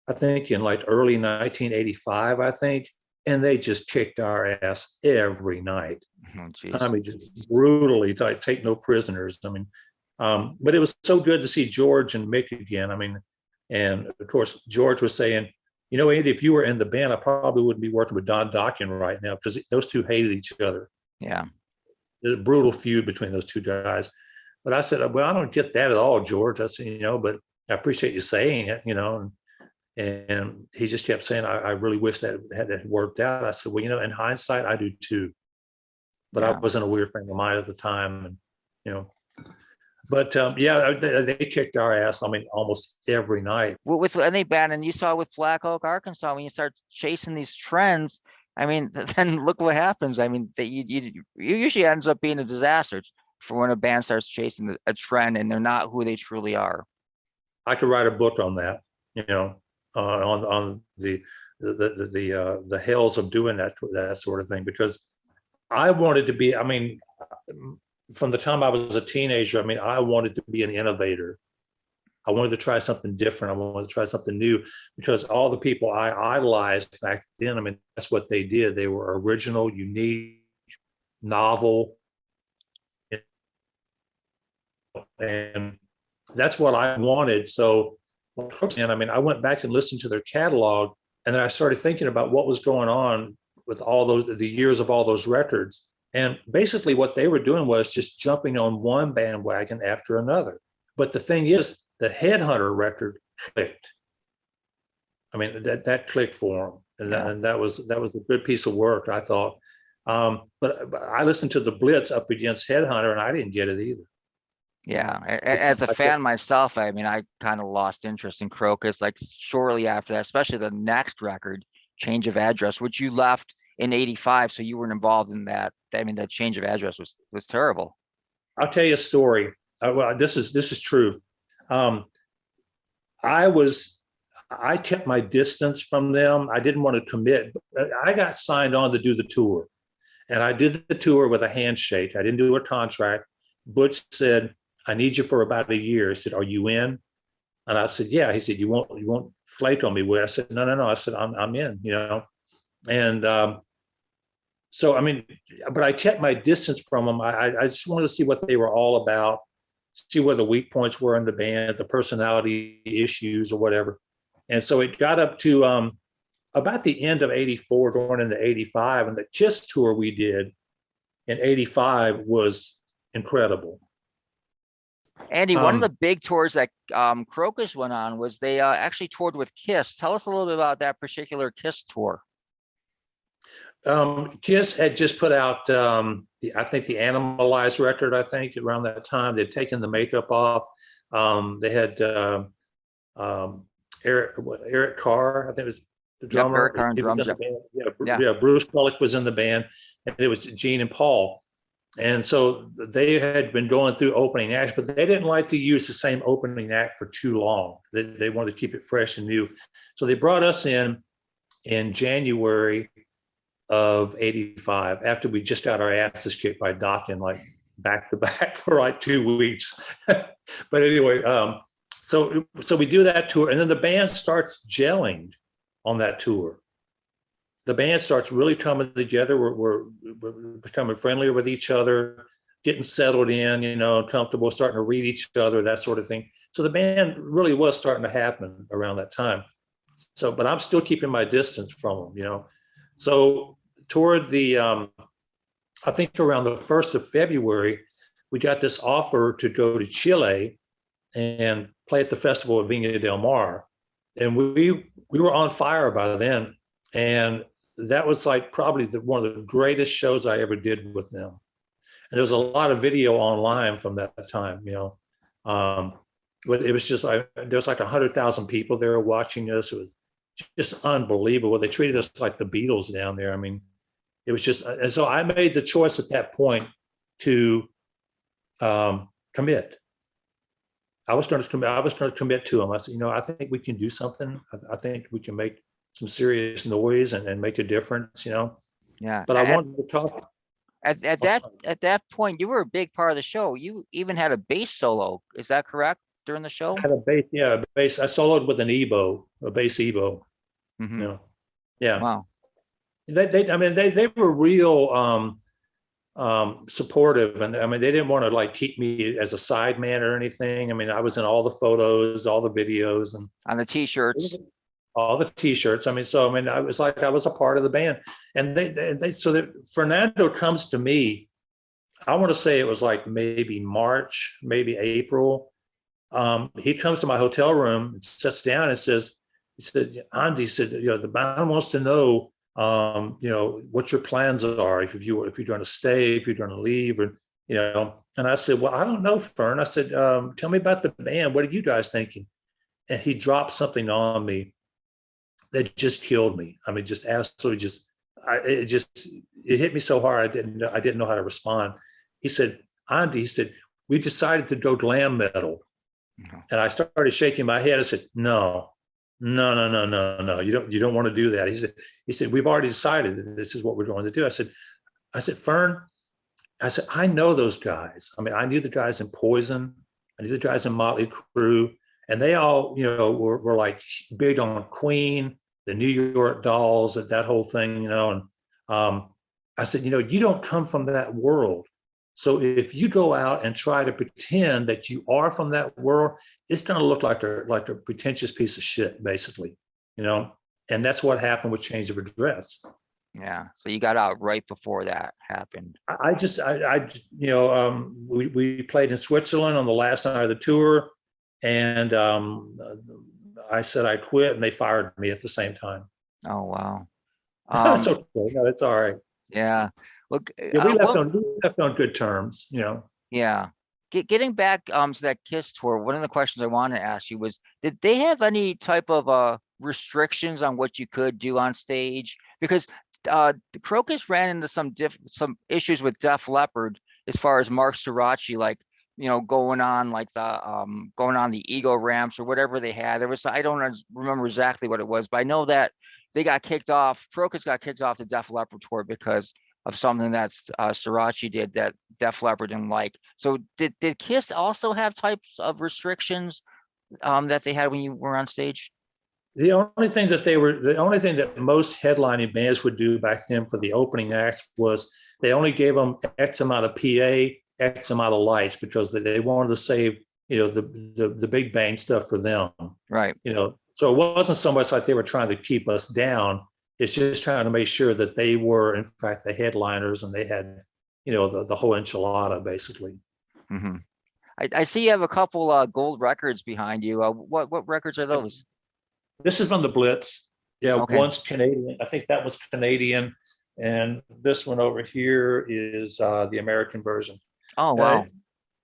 I think in like early 1985, I think. And they just kicked our ass every night. Oh, geez. I mean, just brutally, take no prisoners. I mean, but it was so good to see George and Mick again. I mean, and of course, George was saying, Andy, if you were in the band, I probably wouldn't be working with Don Dokken right now, because those two hated each other. Yeah. There's a brutal feud between those two guys. But I said, well, I don't get that at all, George. I said, but I appreciate you saying it, and he just kept saying, I really wish that had worked out. I said, well, in hindsight, I do too. But I was in a weird frame of mind at the time, and but they kicked our ass. I mean, almost every night. With any band, and you saw with Black Oak, Arkansas, when you start chasing these trends, I mean, then look what happens. I mean, that you usually ends up being a disaster for when a band starts chasing a trend and they're not who they truly are. I could write a book on that, on the hells of doing that sort of thing, because I wanted to be, I mean, from the time I was a teenager, I mean, I wanted to be an innovator. I wanted to try something different. I wanted to try something new, because all the people I idolized back then, I mean, that's what they did. They were original, unique, novel. And that's what I wanted. So, and I mean, I went back and listened to their catalog, and then I started thinking about what was going on with the years of all those records. And basically what they were doing was just jumping on one bandwagon after another. But the thing is, the Headhunter record clicked. I mean, that clicked for them. And that was a good piece of work, I thought. But I listened to the Blitz up against Headhunter, and I didn't get it either. Yeah, as a fan myself, I mean, I kind of lost interest in Krokus like shortly after that, especially the next record, Change of Address, which you left in '85, so you weren't involved in that. I mean, that Change of Address was terrible. I'll tell you a story. Well, this is true. I kept my distance from them. I didn't want to commit. I got signed on to do the tour, and I did the tour with a handshake. I didn't do a contract. Butch said, I need you for about a year. He said, are you in? And I said, yeah. He said, you won't flake on me, will you? I said, no. I said, I'm in, And so, I mean, but I kept my distance from them. I just wanted to see what they were all about, see where the weak points were in the band, the personality issues or whatever. And so it got up to about the end of '84, going into '85, and the KISS tour we did in '85 was incredible. Andy, one of the big tours that Krokus went on was they actually toured with KISS. Tell us a little bit about that particular KISS tour. KISS had just put out, I think, the Animalized record. I think around that time they'd taken the makeup off. They had Eric Carr, I think it was the drummer. Eric Carr and drums. Yeah, Bruce Kulick was in the band, and it was Gene and Paul. And so they had been going through opening acts, but they didn't like to use the same opening act for too long. They wanted to keep it fresh and new. So they brought us in January of '85, after we just got our asses kicked by Dokken, like back to back for like 2 weeks. But anyway, so we do that tour, and then the band starts gelling on that tour. The band starts really coming together. We're becoming friendlier with each other, getting settled in, comfortable, starting to read each other, that sort of thing. So the band really was starting to happen around that time. So, but I'm still keeping my distance from them, So toward the, I think around the 1st of February, we got this offer to go to Chile and play at the festival of Viña del Mar. And we were on fire by then. And that was like probably one of the greatest shows I ever did with them. And there's a lot of video online from that time, but it was just like, there's like 100,000 people there watching us. It was just unbelievable. They treated us like the Beatles down there. I mean, it was just, and so I made the choice at that point to commit. I was going to commit to them. I said, I think we can do something. I think we can make some serious noise and make a difference, Yeah. But I wanted to talk. At that point, you were a big part of the show. You even had a bass solo. Is that correct? During the show? I had a bass, yeah, a bass. I soloed with an Ebo, a bass Ebo. Mm-hmm. Yeah. Wow. They were real supportive, and I mean they didn't want to like keep me as a side man or anything. I mean I was in all the photos, all the videos, and on the t-shirts. All the t-shirts. I mean, I was like I was a part of the band, and they so that Fernando comes to me. I want to say it was like maybe March, maybe April. He comes to my hotel room and sits down and says, Andy said, the band wants to know, what your plans are, if you're going to stay, if you're going to leave, or, and I said, well, I don't know, Fern. I said, tell me about the band. What are you guys thinking? And he dropped something on me that just killed me. I mean, just absolutely it hit me so hard. I didn't know how to respond. He said, Andy, we decided to go glam metal. Mm-hmm. And I started shaking my head. I said, no. You don't want to do that. He said, we've already decided that this is what we're going to do. I said, Fern, I know those guys. I mean, I knew the guys in Poison. I knew the guys in Motley Crue, and they all, were like big on Queen, the New York Dolls, that whole thing, and I said, you don't come from that world. So if you go out and try to pretend that you are from that world, it's going to look like a pretentious piece of shit, basically, and that's what happened with Change of Address. Yeah. So you got out right before that happened. We played in Switzerland on the last night of the tour, and I said I quit, and they fired me at the same time. Oh wow. That's okay. No, it's all right. Yeah. Look, yeah, we left on good terms, Yeah. Getting back to that Kiss tour, one of the questions I wanted to ask you was, did they have any type of restrictions on what you could do on stage? Because the Krokus ran into some issues with Def Leppard as far as Mark Sirachi, like, going on like going on the ego ramps or whatever they had. There was, I don't remember exactly what it was, but I know that they got kicked off. Krokus got kicked off the Def Leppard tour because of something that Sirachi did that Def Leppard didn't like. So did Kiss also have types of restrictions that they had when you were on stage? The only thing that most headlining bands would do back then for the opening acts was they only gave them X amount of PA, X amount of lights, because they wanted to save, the big bang stuff for them. Right. So it wasn't so much like they were trying to keep us down. It's just trying to make sure that they were, in fact, the headliners, and they had, the whole enchilada, basically. Mm-hmm. I see you have a couple gold records behind you. What records are those? This is from the Blitz. Yeah, okay. One's Canadian. I think that was Canadian, and this one over here is the American version. Oh wow!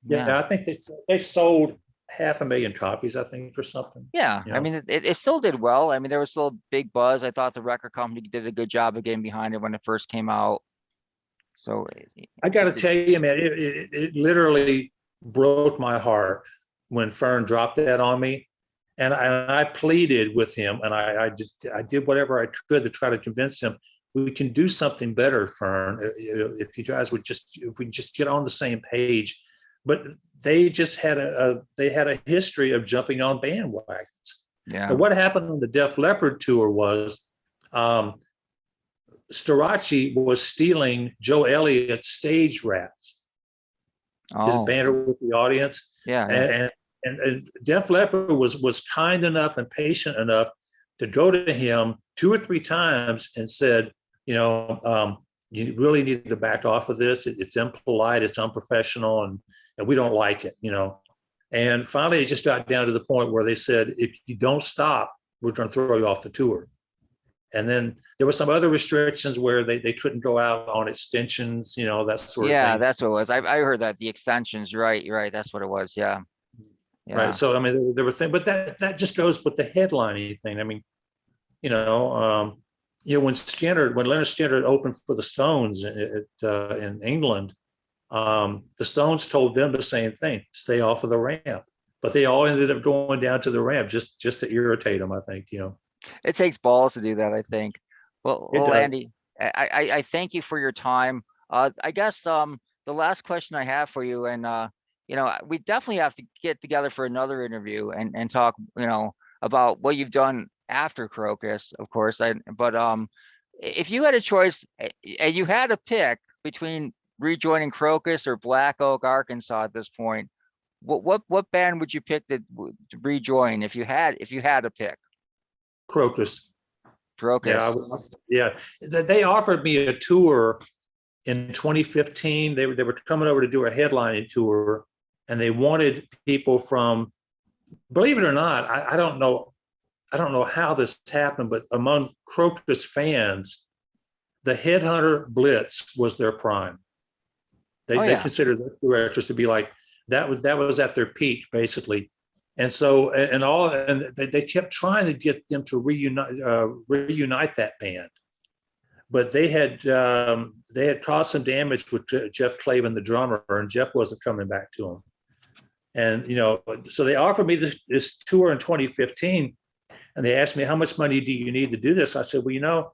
Yeah, I think they sold 500,000 copies, I think, or something. Yeah, I mean, it still did well. I mean, there was still a big buzz. I thought the record company did a good job of getting behind it when it first came out. So I got to tell you, man, it literally broke my heart when Fern dropped that on me, and I pleaded with him, and I did whatever I could to try to convince him we can do something better, Fern. If you guys would if we just get on the same page. but they just had a history of jumping on bandwagons. Yeah. And what happened on the Def Leppard tour was Storace was stealing Joe Elliott's stage raps, his banter with the audience. Yeah. And Def Leppard was kind enough and patient enough to go to him 2 or 3 times and said, you really need to back off of this. It's impolite, it's unprofessional, and we don't like it, And finally, it just got down to the point where they said, if you don't stop, we're going to throw you off the tour. And then there were some other restrictions where they couldn't go out on extensions, that sort of thing. Yeah, that's what it was. I heard that, the extensions. You're right. That's what it was. Yeah. Right. So, I mean, there were things, but that just goes with the headlining thing. I mean, when Leonard Skynyrd opened for the Stones in England, the Stones told them the same thing: stay off of the ramp. But they all ended up going down to the ramp just to irritate them, I think. It takes balls to do that, I think. Well, Andy, I thank you for your time. I guess the last question I have for you, and we definitely have to get together for another interview and talk, about what you've done after Krokus, of course. But if you had a choice and you had to pick between rejoining Krokus or Black Oak, Arkansas at this point, what band would you pick to rejoin if you had to pick? Krokus. Yeah. They offered me a tour in 2015. They were coming over to do a headlining tour, and they wanted people from, believe it or not, I don't know how this happened, but among Krokus fans, the Headhunter Blitz was their prime. They considered their tour actors to be like that was at their peak, basically. And so and they kept trying to get them to reunite that band, but they had caused some damage with Jeff Clavin, the drummer, and Jeff wasn't coming back to them. And so they offered me this tour in 2015, and they asked me, how much money do you need to do this? I said, well,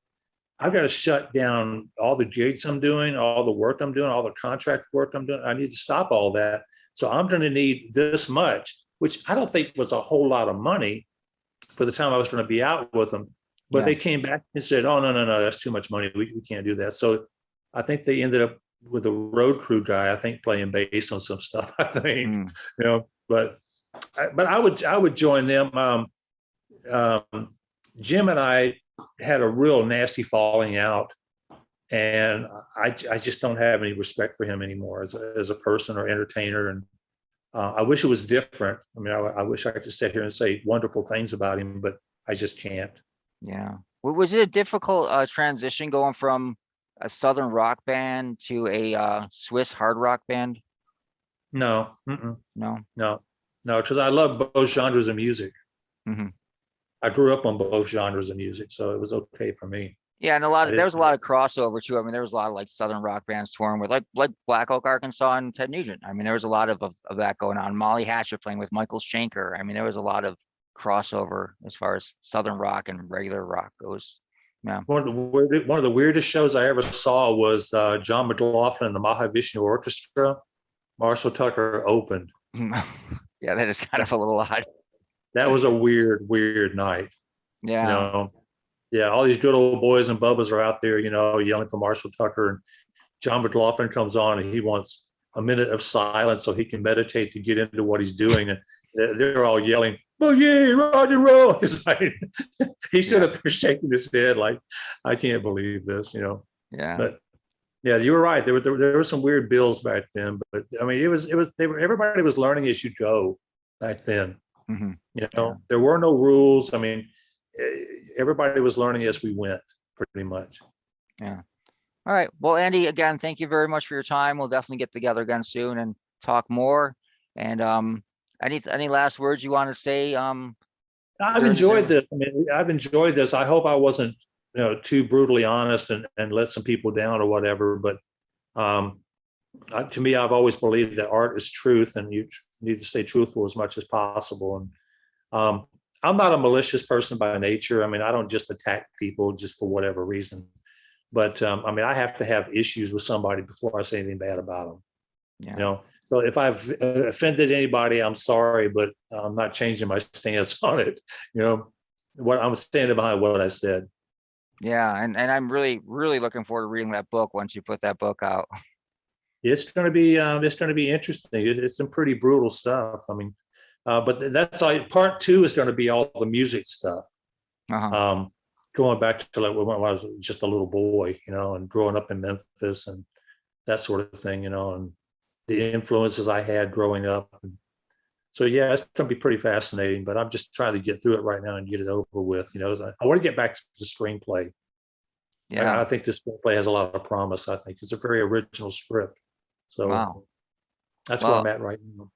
I've got to shut down all the gigs I'm doing, all the work I'm doing, all the contract work I'm doing. I need to stop all that. So I'm going to need this much, which I don't think was a whole lot of money for the time I was going to be out with them. But they came back and said, oh, no, that's too much money. We can't do that. So I think they ended up with a road crew guy, I think, playing bass on some stuff, I think, but I would join them. Jim and I had a real nasty falling out, and I just don't have any respect for him anymore as a person or entertainer. And I wish it was different. I mean, I wish I could just sit here and say wonderful things about him, but I just can't. Yeah. Was it a difficult transition going from a Southern rock band to a Swiss hard rock band? No. No. Because I love both genres of music. Mm-hmm. I grew up on both genres of music, so it was okay for me. Yeah, and there was a lot of crossover too. I mean, there was a lot of like Southern rock bands touring with like Black Oak, Arkansas, and Ted Nugent. I mean, there was a lot of that going on. Molly Hatchet playing with Michael Schenker. I mean, there was a lot of crossover as far as Southern rock and regular rock goes. Yeah. One of the weirdest shows I ever saw was John McLaughlin and the Mahavishnu Orchestra. Marshall Tucker opened. Yeah, that is kind of a little odd. That was a weird night. Yeah. Yeah, all these good old boys and bubbas are out there, yelling for Marshall Tucker, and John McLaughlin comes on and he wants a minute of silence so he can meditate to get into what he's doing. And they're all yelling, "Oh yeah, rock and roll!" It's like he's sort of shaking his head like, "I can't believe this," Yeah. But yeah, you were right. There were some weird bills back then, but I mean, everybody was learning as you go back then. Mm-hmm. There were no rules. I mean, everybody was learning as we went, pretty much. Yeah. All right. Well, Andy, again, thank you very much for your time. We'll definitely get together again soon and talk more. And any last words you want to say? I've enjoyed this. I mean, I've enjoyed this. I hope I wasn't, too brutally honest and let some people down or whatever. But to me, I've always believed that art is truth, and you need to stay truthful as much as possible. And I'm not a malicious person by nature. I mean, I don't just attack people just for whatever reason. But I mean, I have to have issues with somebody before I say anything bad about them. Yeah. So if I've offended anybody, I'm sorry, but I'm not changing my stance on it. You know, what I'm standing behind what I said. Yeah, and I'm really looking forward to reading that book once you put that book out. It's going to be interesting. It's some pretty brutal stuff. I mean, but that's all. Part two is going to be all the music stuff. Uh-huh. Going back to like when I was just a little boy, you know, and growing up in Memphis and that sort of thing, you know, and the influences I had growing up. And so yeah, it's going to be pretty fascinating. But I'm just trying to get through it right now and get it over with. You know, I want to get back to the screenplay. Yeah. I think this screenplay has a lot of promise. I think it's a very original script. So Wow. that's where Well, I'm at right now.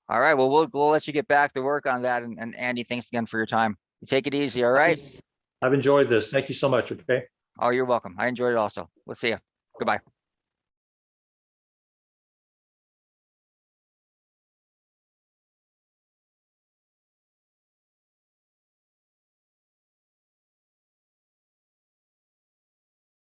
all right. Well, we'll let you get back to work on that. And Andy, thanks again for your time. You take it easy. All right. I've enjoyed this. Thank you so much. Okay. Oh, you're welcome. I enjoyed it also. We'll see you. Goodbye.